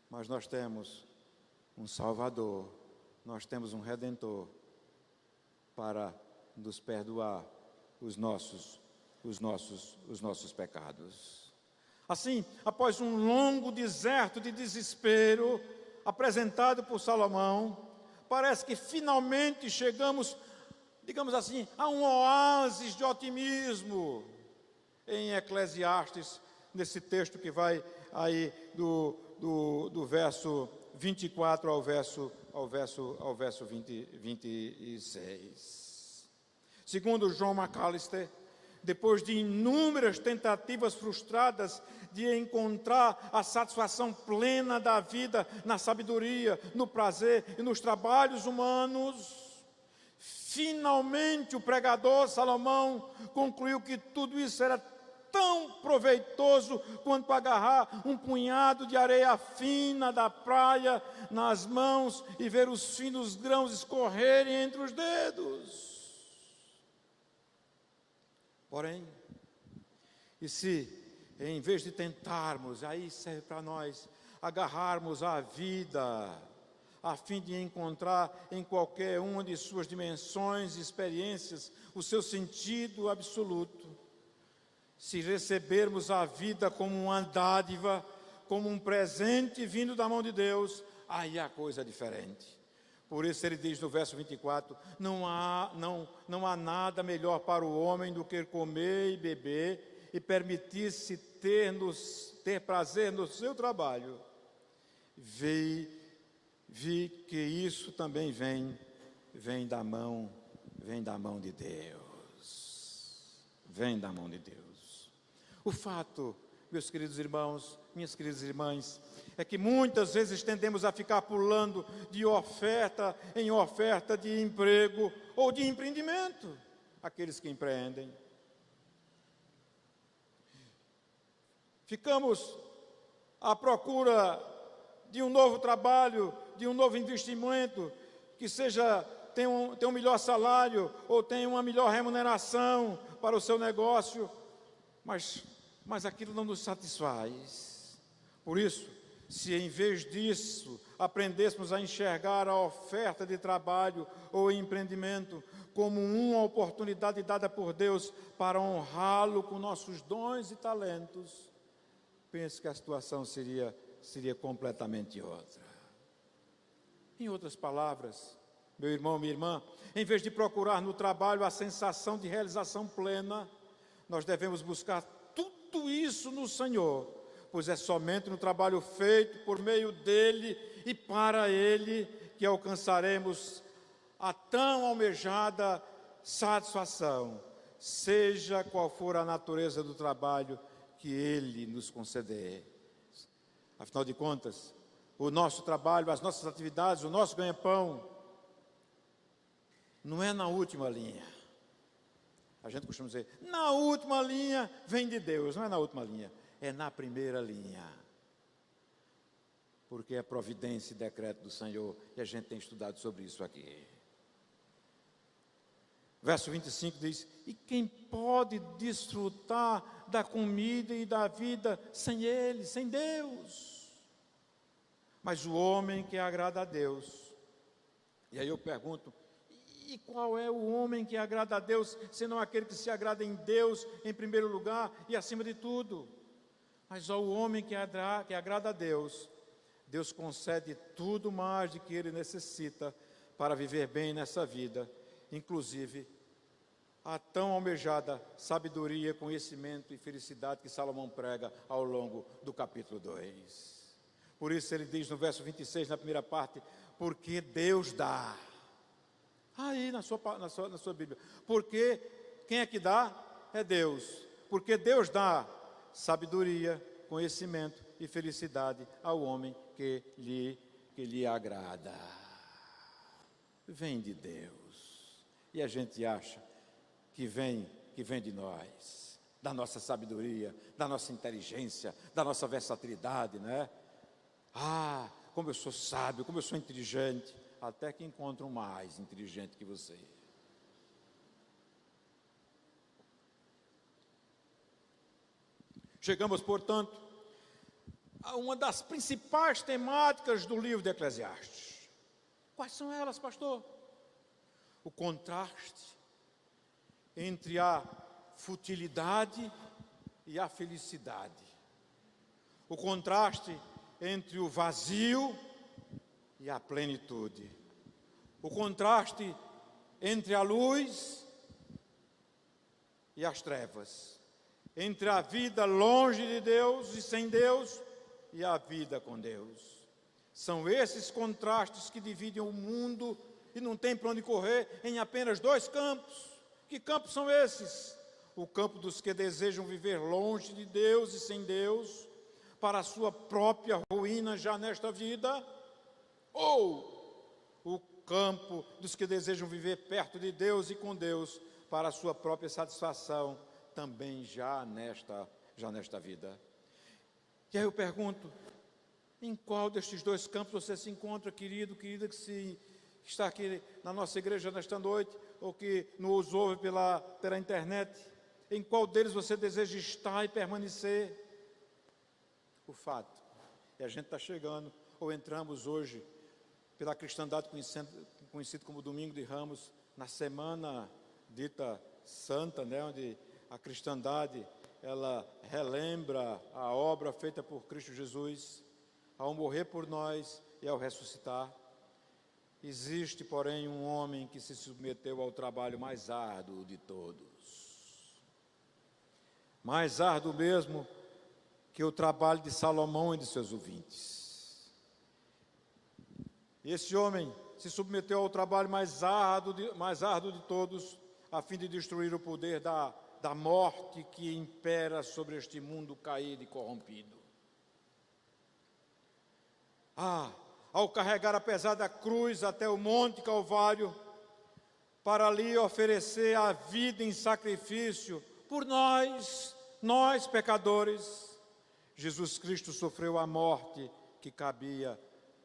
mas nós temos um Salvador, nós temos um Redentor para nos perdoar os nossos pecados. Assim, após um longo deserto de desespero apresentado por Salomão, parece que finalmente chegamos, digamos assim, a um oásis de otimismo em Eclesiastes, nesse texto que vai aí do verso 24 ao verso 26. Segundo John MacAllister, depois de inúmeras tentativas frustradas de encontrar a satisfação plena da vida na sabedoria, no prazer e nos trabalhos humanos, finalmente o pregador Salomão concluiu que tudo isso era tão proveitoso quanto agarrar um punhado de areia fina da praia nas mãos e ver os finos grãos escorrerem entre os dedos. Porém, e se em vez de tentarmos, aí serve para nós, agarrarmos a vida, a fim de encontrar em qualquer uma de suas dimensões e experiências o seu sentido absoluto, se recebermos a vida como uma dádiva, como um presente vindo da mão de Deus, aí a coisa é diferente. Por isso ele diz no verso 24, não há nada melhor para o homem do que comer e beber e permitir-se ter prazer no seu trabalho. Vi que isso também vem da mão de Deus. Vem da mão de Deus. O fato, meus queridos irmãos, minhas queridas irmãs, é que muitas vezes tendemos a ficar pulando de oferta em oferta de emprego ou de empreendimento, aqueles que empreendem. Ficamos à procura de um novo trabalho, de um novo investimento, que tenha um melhor salário ou tenha uma melhor remuneração para o seu negócio, mas aquilo não nos satisfaz. Por isso, se em vez disso aprendêssemos a enxergar a oferta de trabalho ou empreendimento como uma oportunidade dada por Deus para honrá-lo com nossos dons e talentos, penso que a situação seria completamente outra. Em outras palavras, meu irmão, minha irmã, em vez de procurar no trabalho a sensação de realização plena, nós devemos buscar tudo isso no Senhor, pois é somente no trabalho feito por meio dEle e para Ele que alcançaremos a tão almejada satisfação, seja qual for a natureza do trabalho que Ele nos conceder. Afinal de contas, o nosso trabalho, as nossas atividades, o nosso ganha-pão, não é na última linha. A gente costuma dizer, na última linha vem de Deus. Não é na última linha, é na primeira linha. Porque é providência e decreto do Senhor, e a gente tem estudado sobre isso aqui. Verso 25 diz: e quem pode desfrutar da comida e da vida sem Ele, sem Deus? Mas o homem que agrada a Deus. E aí eu pergunto: e qual é o homem que agrada a Deus, senão aquele que se agrada em Deus em primeiro lugar e acima de tudo? Mas ao homem que agrada a Deus, Deus concede tudo mais do que ele necessita para viver bem nessa vida, inclusive a tão almejada sabedoria, conhecimento e felicidade que Salomão prega ao longo do capítulo 2. Por isso ele diz no verso 26, na primeira parte: porque Deus dá. Aí na sua Bíblia. Porque quem é que dá? É Deus. Porque Deus dá sabedoria, conhecimento e felicidade ao homem que lhe agrada. Vem de Deus. E a gente acha que vem de nós, da nossa sabedoria, da nossa inteligência, da nossa versatilidade, né? Ah, como eu sou sábio, como eu sou inteligente, até que encontro um mais inteligente que você. Chegamos, portanto, a uma das principais temáticas do livro de Eclesiastes. Quais são elas, pastor? O contraste entre a futilidade e a felicidade. O contraste entre o vazio e a plenitude. O contraste entre a luz e as trevas. Entre a vida longe de Deus e sem Deus e a vida com Deus. São esses contrastes que dividem o mundo e não tem para onde correr em apenas dois campos. Que campos são esses? O campo dos que desejam viver longe de Deus e sem Deus, para a sua própria ruína já nesta vida, ou o campo dos que desejam viver perto de Deus e com Deus, para a sua própria satisfação, também já nesta vida. E aí eu pergunto: em qual destes dois campos você se encontra, querido, querida, que está aqui na nossa igreja nesta noite, ou que nos ouve pela internet? Em qual deles você deseja estar e permanecer? O fato é a gente está chegando, ou entramos hoje, pela cristandade conhecido como Domingo de Ramos, na semana dita santa, né, onde a cristandade, ela relembra a obra feita por Cristo Jesus, ao morrer por nós e ao ressuscitar. Existe, porém, um homem que se submeteu ao trabalho mais árduo de todos. Mais árduo mesmo que o trabalho de Salomão e de seus ouvintes. Esse homem se submeteu ao trabalho mais árduo de todos, a fim de destruir o poder da morte que impera sobre este mundo caído e corrompido. Ao carregar a pesada cruz até o Monte Calvário, para ali oferecer a vida em sacrifício por nós pecadores, Jesus Cristo sofreu a morte que cabia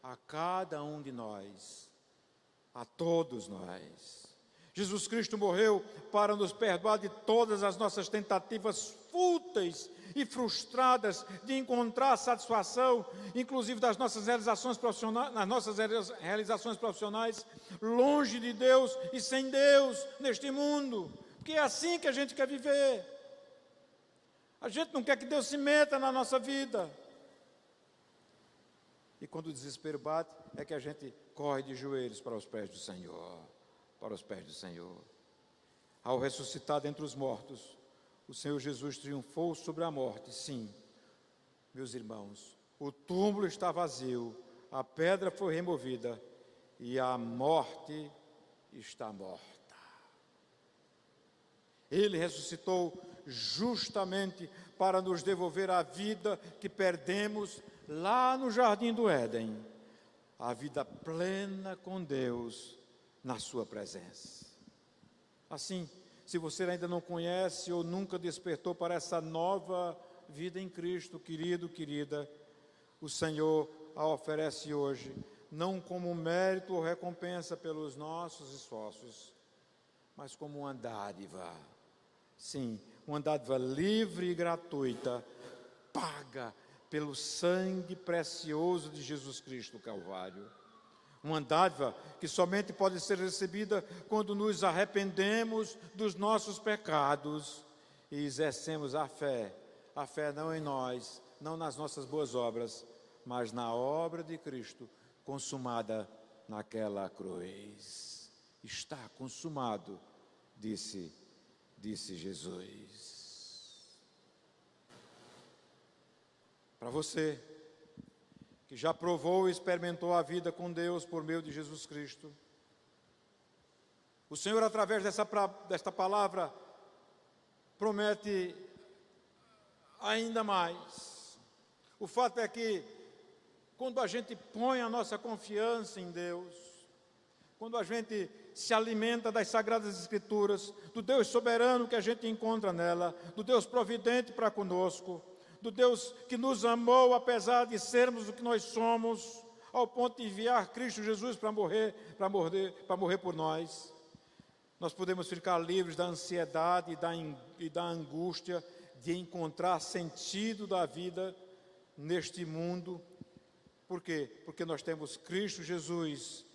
a cada um de nós, a todos nós. Jesus Cristo morreu para nos perdoar de todas as nossas tentativas fúteis e frustradas de encontrar satisfação, inclusive das nossas realizações profissionais, longe de Deus e sem Deus neste mundo, porque é assim que a gente quer viver. A gente não quer que Deus se meta na nossa vida. E quando o desespero bate, é que a gente corre de joelhos para os pés do Senhor, para os pés do Senhor. Ao ressuscitar dentre os mortos, o Senhor Jesus triunfou sobre a morte. Sim, meus irmãos, o túmulo está vazio, a pedra foi removida e a morte está morta. Ele ressuscitou justamente para nos devolver a vida que perdemos lá no jardim do Éden, a vida plena com Deus na sua presença. Assim, se você ainda não conhece ou nunca despertou para essa nova vida em Cristo, querido, querida, o Senhor a oferece hoje, não como mérito ou recompensa pelos nossos esforços, mas como uma dádiva. Sim, uma dádiva livre e gratuita, paga pelo sangue precioso de Jesus Cristo no Calvário. Uma dádiva que somente pode ser recebida quando nos arrependemos dos nossos pecados e exercemos a fé não em nós, não nas nossas boas obras, mas na obra de Cristo consumada naquela cruz. Está consumado, disse Jesus. Para você que já provou e experimentou a vida com Deus por meio de Jesus Cristo, o Senhor, através desta palavra, promete ainda mais. O fato é que, quando a gente põe a nossa confiança em Deus, quando a gente se alimenta das Sagradas Escrituras, do Deus soberano que a gente encontra nela, do Deus providente para conosco, do Deus que nos amou apesar de sermos o que nós somos, ao ponto de enviar Cristo Jesus para morrer por nós, nós podemos ficar livres da ansiedade e da angústia de encontrar sentido da vida neste mundo. Por quê? Porque nós temos Cristo Jesus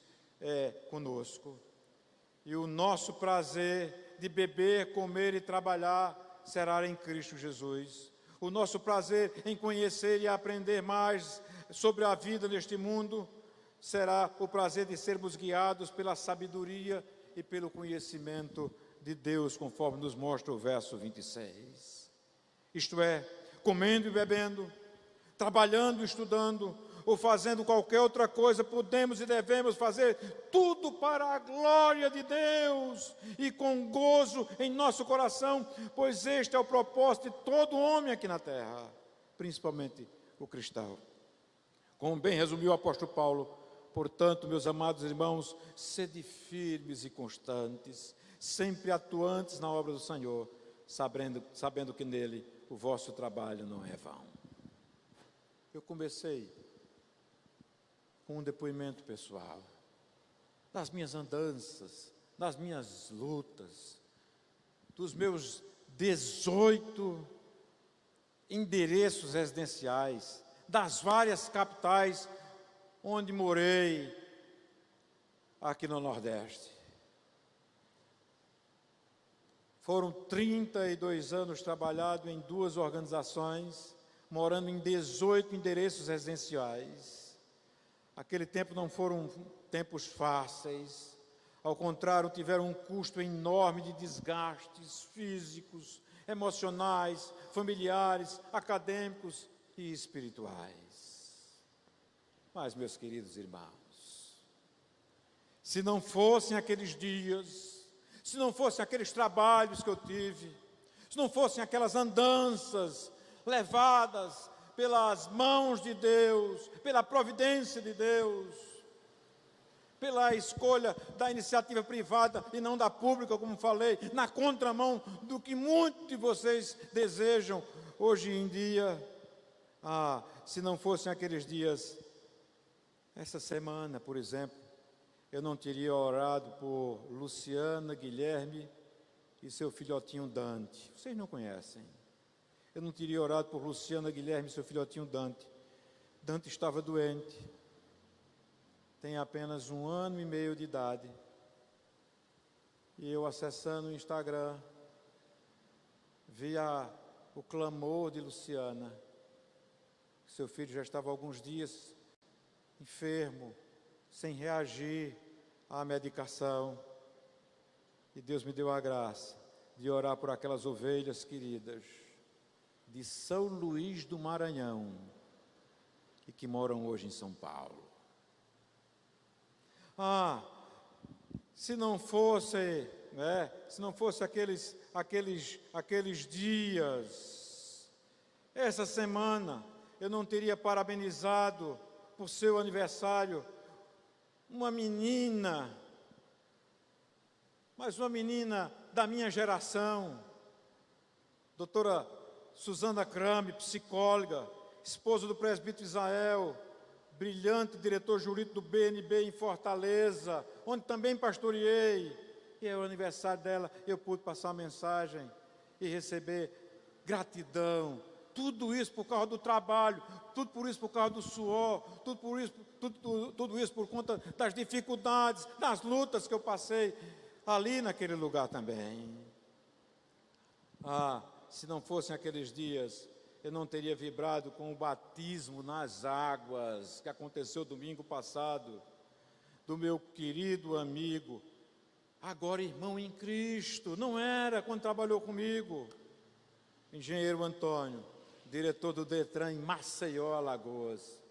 conosco. E o nosso prazer de beber, comer e trabalhar será em Cristo Jesus. O nosso prazer em conhecer e aprender mais sobre a vida neste mundo será o prazer de sermos guiados pela sabedoria e pelo conhecimento de Deus, conforme nos mostra o verso 26. Isto é, comendo e bebendo, trabalhando e estudando, ou fazendo qualquer outra coisa, podemos e devemos fazer tudo para a glória de Deus e com gozo em nosso coração, pois este é o propósito de todo homem aqui na terra, principalmente o cristão. Como bem resumiu o apóstolo Paulo, portanto, meus amados irmãos, sede firmes e constantes, sempre atuantes na obra do Senhor, sabendo que nele o vosso trabalho não é vão. Eu comecei com um depoimento pessoal, das minhas andanças, das minhas lutas, dos meus 18 endereços residenciais, das várias capitais onde morei aqui no Nordeste. Foram 32 anos trabalhado em 2 organizações, morando em 18 endereços residenciais. Aquele tempo não foram tempos fáceis, ao contrário, tiveram um custo enorme de desgastes físicos, emocionais, familiares, acadêmicos e espirituais. Mas, meus queridos irmãos, se não fossem aqueles dias, se não fossem aqueles trabalhos que eu tive, se não fossem aquelas andanças levadas pelas mãos de Deus, pela providência de Deus, pela escolha da iniciativa privada e não da pública, como falei, na contramão do que muitos de vocês desejam hoje em dia. Se não fossem aqueles dias, essa semana, por exemplo, eu não teria orado por Luciana, Guilherme e seu filhotinho Dante. Vocês não conhecem. Eu não teria orado por Luciana, Guilherme e seu filhotinho Dante. Dante estava doente. Tem apenas 1 ano e meio de idade. E eu, acessando o Instagram, vi o clamor de Luciana. Seu filho já estava há alguns dias enfermo, sem reagir à medicação. E Deus me deu a graça de orar por aquelas ovelhas queridas de São Luís do Maranhão e que moram hoje em São Paulo. Se não fosse aqueles dias, essa semana eu não teria parabenizado por seu aniversário uma menina, mas uma menina da minha geração, doutora Suzana Crame, psicóloga, esposa do presbítero Israel, brilhante diretor jurídico do BNB em Fortaleza, onde também pastoreei, e é o aniversário dela, eu pude passar uma mensagem e receber gratidão. Tudo isso por causa do trabalho, tudo por isso por causa do suor, tudo isso por conta das dificuldades, das lutas que eu passei ali naquele lugar também. Se não fossem aqueles dias, eu não teria vibrado com o batismo nas águas que aconteceu domingo passado, do meu querido amigo, agora irmão em Cristo, não era quando trabalhou comigo, engenheiro Antônio, diretor do Detran em Maceió, Alagoas.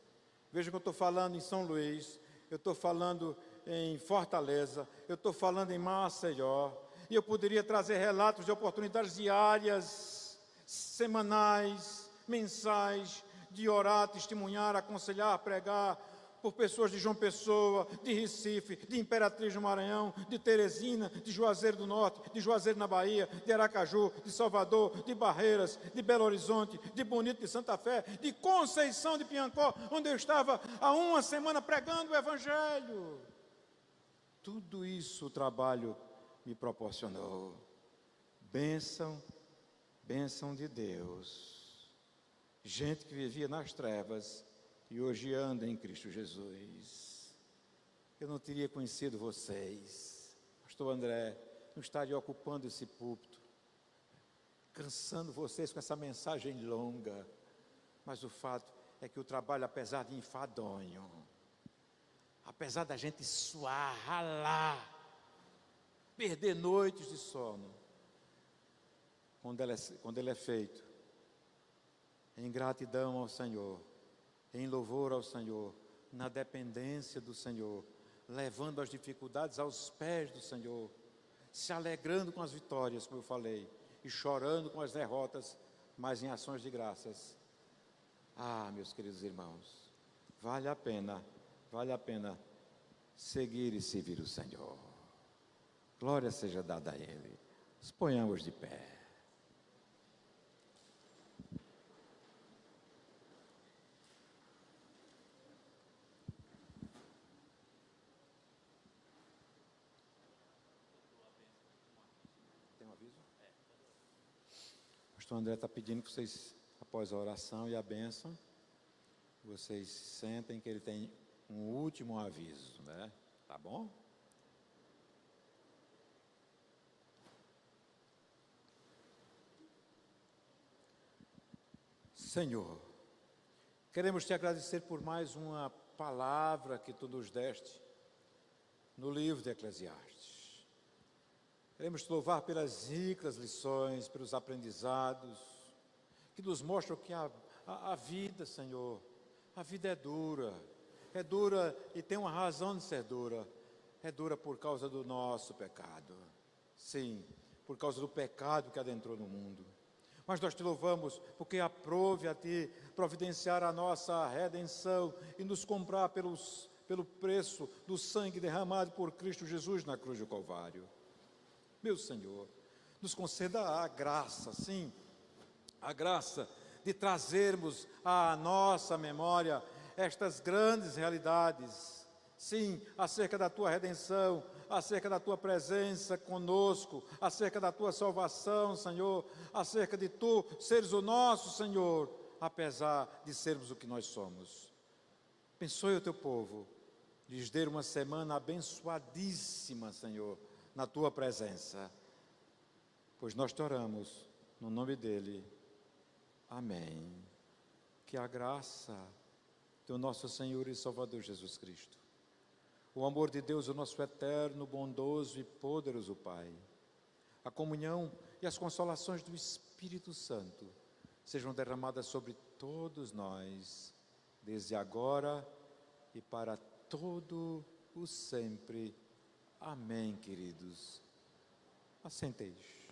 Veja que eu estou falando em São Luís, eu estou falando em Fortaleza, eu estou falando em Maceió, e eu poderia trazer relatos de oportunidades diárias, semanais, mensais, de orar, testemunhar, aconselhar, pregar, por pessoas de João Pessoa, de Recife, de Imperatriz do Maranhão, de Teresina, de Juazeiro do Norte, de Juazeiro na Bahia, de Aracaju, de Salvador, de Barreiras, de Belo Horizonte, de Bonito de Santa Fé, de Conceição de Piancó, onde eu estava há uma semana pregando o Evangelho. Tudo isso o trabalho me proporcionou. Bênção, bênção de Deus. Gente que vivia nas trevas e hoje anda em Cristo Jesus. Eu não teria conhecido vocês, pastor André, não estaria ocupando esse púlpito, cansando vocês com essa mensagem longa, mas o fato é que o trabalho, apesar de enfadonho, apesar da gente suar, ralar, perder noites de sono, quando ele é feito em gratidão ao Senhor, em louvor ao Senhor, na dependência do Senhor, levando as dificuldades aos pés do Senhor, se alegrando com as vitórias, como eu falei, e chorando com as derrotas, mas em ações de graças. Meus queridos irmãos, vale a pena seguir e servir o Senhor. Glória seja dada a Ele. Nos ponhamos de pé. O pastor André está pedindo que vocês, após a oração e a bênção, vocês sentem que ele tem um último aviso, né? Tá bom? Senhor, queremos te agradecer por mais uma palavra que tu nos deste no livro de Eclesiastes. Queremos te louvar pelas ricas lições, pelos aprendizados, que nos mostram que a vida, Senhor, a vida é dura e tem uma razão de ser dura. É dura por causa do nosso pecado. Sim, por causa do pecado que adentrou no mundo. Mas nós te louvamos porque aprove a Ti providenciar a nossa redenção e nos comprar pelo preço do sangue derramado por Cristo Jesus na cruz do Calvário. Meu Senhor, nos conceda a graça, sim, a graça de trazermos à nossa memória estas grandes realidades, sim, acerca da Tua redenção, acerca da Tua presença conosco, acerca da Tua salvação, Senhor, acerca de Tu seres o nosso Senhor, apesar de sermos o que nós somos. Abençoe o Teu povo, lhes dê uma semana abençoadíssima, Senhor, na Tua presença, pois nós te oramos no nome dEle. Amém. Que a graça do nosso Senhor e Salvador Jesus Cristo, o amor de Deus, o nosso eterno, bondoso e poderoso Pai, a comunhão e as consolações do Espírito Santo sejam derramadas sobre todos nós, desde agora e para todo o sempre. Amém, queridos. Assenteis.